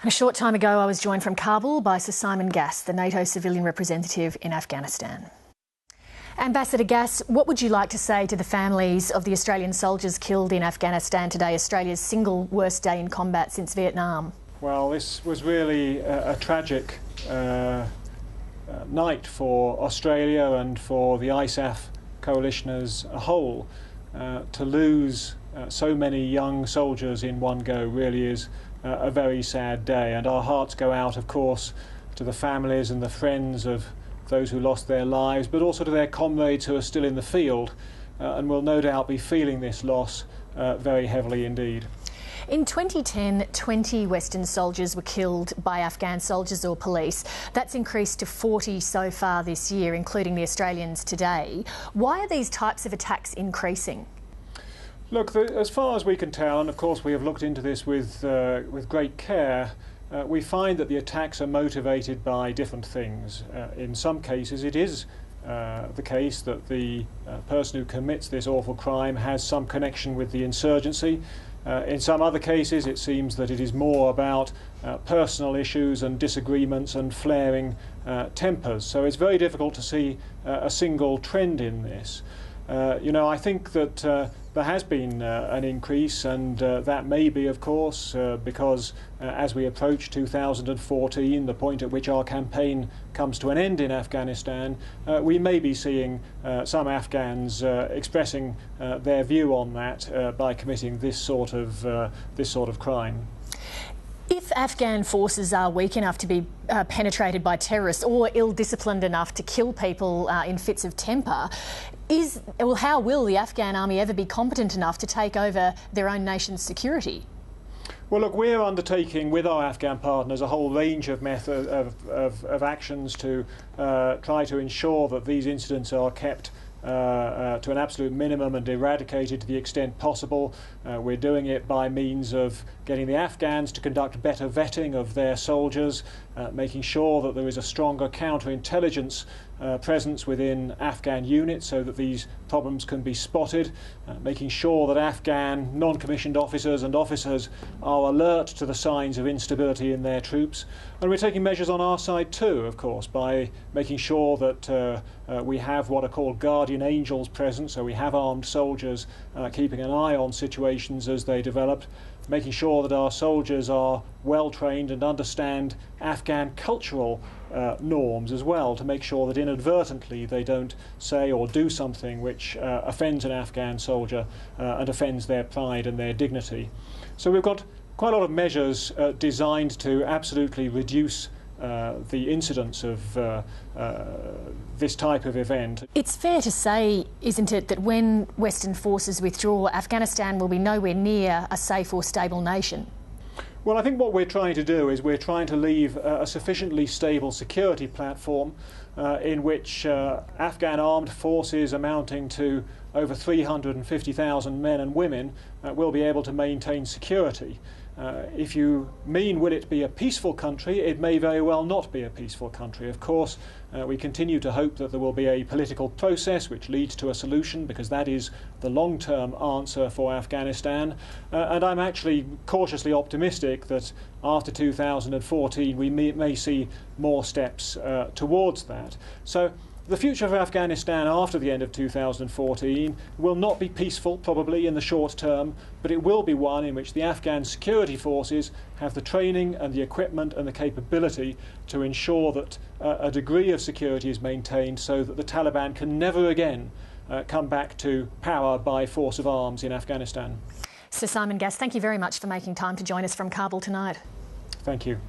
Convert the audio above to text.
A short time ago, I was joined from Kabul by Sir Simon Gass, the NATO civilian representative in Afghanistan. Ambassador Gass, what would you like to say to the families of the Australian soldiers killed in Afghanistan today, Australia's single worst day in combat since Vietnam? Well, this was really a tragic night for Australia and for the ISAF coalition as a whole. To lose so many young soldiers in one go really is a very sad day, and our hearts go out, of course, to the families and the friends of those who lost their lives, but also to their comrades who are still in the field and will no doubt be feeling this loss very heavily indeed. In 2010, 20 Western soldiers were killed by Afghan soldiers or police. That's increased to 40 so far this year, including the Australians today. Why are these types of attacks increasing? Look, as far as we can tell, and of course we have looked into this with great care, we find that the attacks are motivated by different things. In some cases it is the case that the person who commits this awful crime has some connection with the insurgency. In some other cases it seems that it is more about personal issues and disagreements and flaring tempers. So it's very difficult to see a single trend in this. I think that there has been an increase, and that may be, of course, because as we approach 2014, the point at which our campaign comes to an end in Afghanistan, we may be seeing some Afghans expressing their view on that by committing this sort of crime. If Afghan forces are weak enough to be penetrated by terrorists or ill-disciplined enough to kill people in fits of temper, how will the Afghan army ever be competent enough to take over their own nation's security? Well, look, we're undertaking with our Afghan partners a whole range of of actions to try to ensure that these incidents are kept to an absolute minimum and eradicated to the extent possible. We're doing it by means of getting the Afghans to conduct better vetting of their soldiers, making sure that there is a stronger counterintelligence presence within Afghan units so that these problems can be spotted, making sure that Afghan non-commissioned officers and officers are alert to the signs of instability in their troops. And we're taking measures on our side too, of course, by making sure that we have what are called guardian angels present, so we have armed soldiers keeping an eye on situations as they develop, making sure that our soldiers are well trained and understand Afghan cultural norms as well, to make sure that inadvertently they don't say or do something which offends an Afghan soldier and offends their pride and their dignity. So we've got quite a lot of measures designed to absolutely reduce the incidence of this type of event. It's fair to say, isn't it, that when Western forces withdraw, Afghanistan will be nowhere near a safe or stable nation? Well, I think what we're trying to do is we're trying to leave a sufficiently stable security platform in which Afghan armed forces amounting to over 350,000 men and women will be able to maintain security. If you mean will it be a peaceful country, it may very well not be a peaceful country. Of course, we continue to hope that there will be a political process which leads to a solution, because that is the long-term answer for Afghanistan. And I'm actually cautiously optimistic that after 2014 we may see more steps towards that. So the future of Afghanistan after the end of 2014 will not be peaceful, probably, in the short term, but it will be one in which the Afghan security forces have the training and the equipment and the capability to ensure that a degree of security is maintained so that the Taliban can never again come back to power by force of arms in Afghanistan. Sir Simon Gass, thank you very much for making time to join us from Kabul tonight. Thank you.